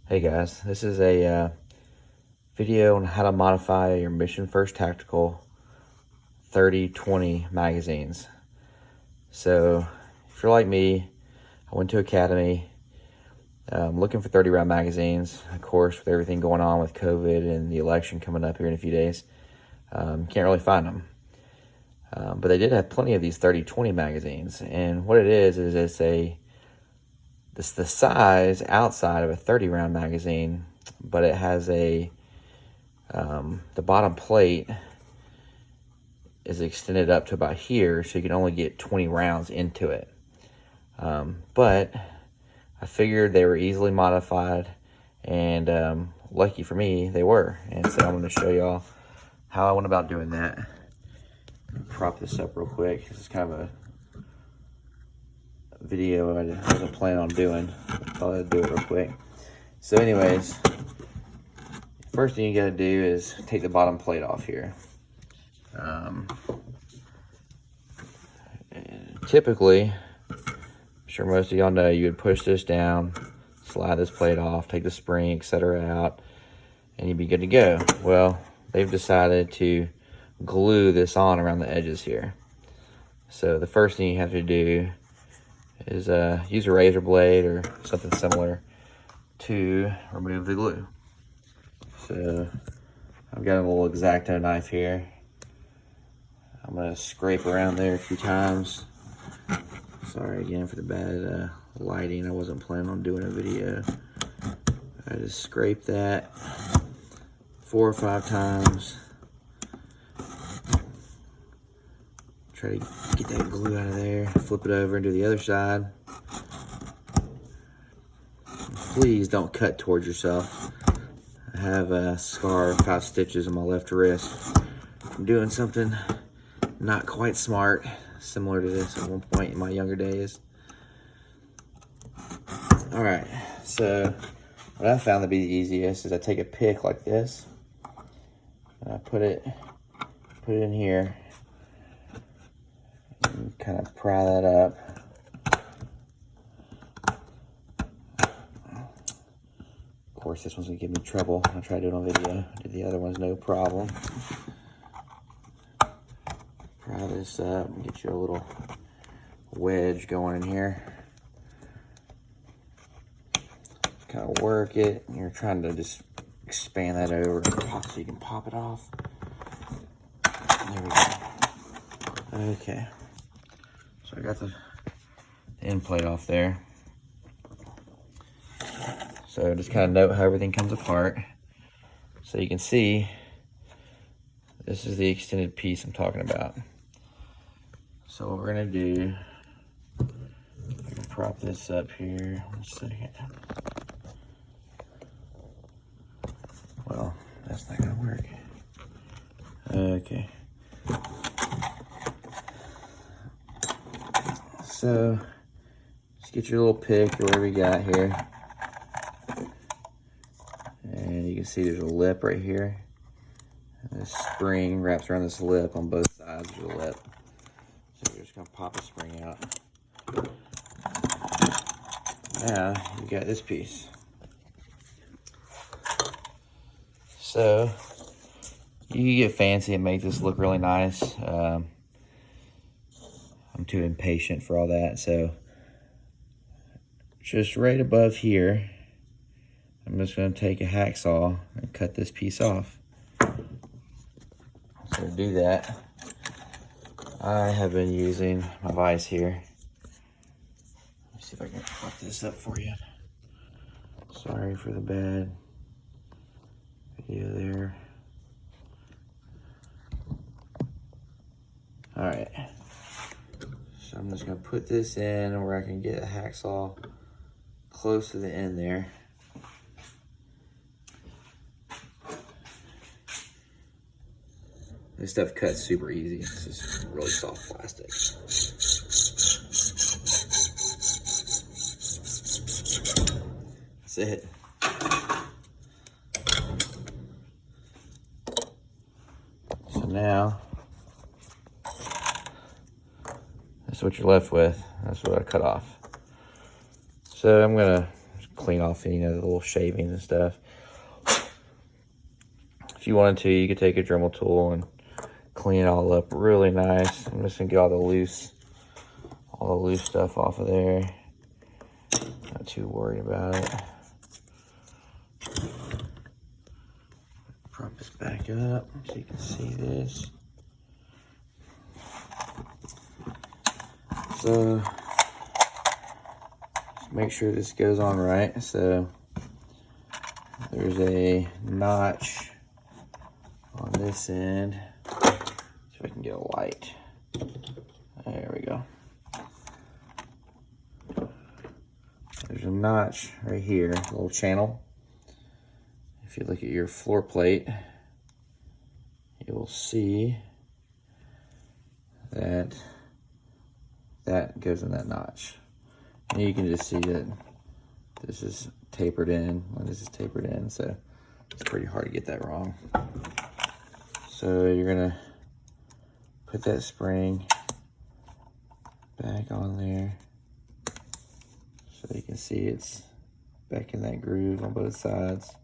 Hey guys, this is a video on how to modify your Mission First Tactical 30-20 magazines. So if you're like me, I went to Academy looking for 30 round magazines. Of course, with everything going on with COVID and the election coming up here in a few days, can't really find them. But they did have plenty of these 30-20 magazines, and what it is it's the size outside of a 30 round magazine, but it has the bottom plate is extended up to about here, so you can only get 20 rounds into it. But I figured they were easily modified, and lucky for me, they were. And so I'm going to show y'all how I went about doing that. Prop this up real quick, because it's kind of a video I wasn't planning on doing. Thought I'd do it real quick. So anyways, first thing you gotta do is take the bottom plate off here. Typically, I'm sure most of y'all know, you would push this down, slide this plate off, take the spring, etc. out, and you'd be good to go. Well, they've decided to glue this on around the edges here. So the first thing you have to do is use a razor blade or something similar to remove the glue. So I've got a little X-Acto knife here. I'm gonna scrape around there a few times. Sorry again for the bad lighting. I wasn't planning on doing a video. I just scrape that 4 or 5 times. Try to get that glue out of there. Flip it over and do the other side. Please don't cut towards yourself. I have a scar of 5 stitches on my left wrist from doing something not quite smart, similar to this at one point in my younger days. All right, so what I found to be the easiest is I take a pick like this, and I put it in here, and kind of pry that up. Of course, this one's gonna give me trouble. I'll try to do it on video. I did the other ones, no problem. Pry this up and get you a little wedge going in here. Kind of work it. You're trying to just expand that over so you can pop it off. There we go. Okay. So I got the end plate off there. So just kind of note how everything comes apart. So you can see, this is the extended piece I'm talking about. So what we're gonna do, I can prop this up here. 1 second. Well, that's not gonna work. Okay. So just get your little pick or whatever you got here. And you can see there's a lip right here. And this spring wraps around this lip on both sides of the lip. So we're just gonna pop the spring out. Now you got this piece. So you can get fancy and make this look really nice. I'm too impatient for all that. So just right above here, I'm just going to take a hacksaw and cut this piece off. So to do that, I have been using my vise here. Let me see if I can fuck this up for you. Sorry for the bad video there. All right. So I'm just going to put this in where I can get a hacksaw close to the end there. This stuff cuts super easy. It's just really soft plastic. That's it. So now, that's what you're left with. That's what I cut off. So I'm gonna clean off any of the little shavings and stuff. If you wanted to, you could take a Dremel tool and clean it all up really nice. I'm just gonna get all the loose stuff off of there. Not too worried about it. Prop this back up so you can see this. So just make sure this goes on right. So there's a notch on this end. See if I can get a light. There we go. There's a notch right here, a little channel. If you look at your floor plate, you will see that that goes in that notch. And you can just see that this is tapered in, and this is tapered in, so it's pretty hard to get that wrong. So you're gonna put that spring back on there so you can see it's back in that groove on both sides.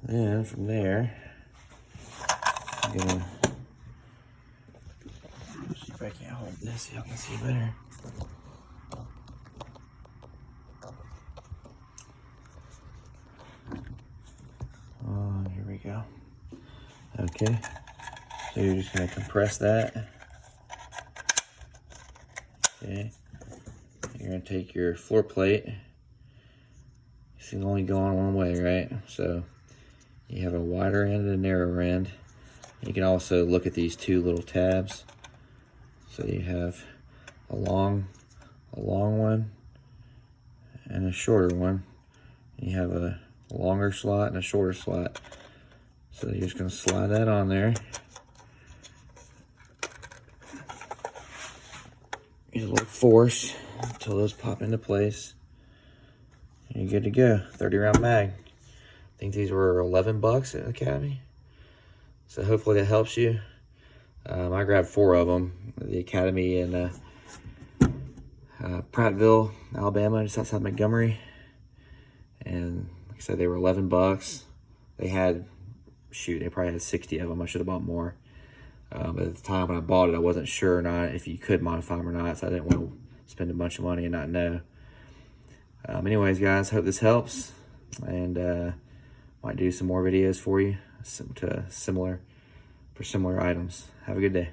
Then from there, I'm gonna see if I can hold this so y'all can see better. Here we go. Okay, so you're just gonna compress that. Okay, you're gonna take your floor plate. This can only go on one way, right? So you have a wider end and a narrower end. You can also look at these two little tabs. So you have a long one and a shorter one. You have a longer slot and a shorter slot. So you're just gonna slide that on there. Use a little force until those pop into place. And you're good to go. 30 round mag. I think these were 11 bucks at Academy. So hopefully that helps you. I grabbed 4 of them at the Academy in Prattville, Alabama, just outside Montgomery. And like I said, they were 11 bucks. They had, shoot, they probably had 60 of them. I should have bought more. But at the time when I bought it, I wasn't sure or not if you could modify them or not, so I didn't want to spend a bunch of money and not know. Anyways, guys, hope this helps. And might do some more videos for you for similar items. Have a good day.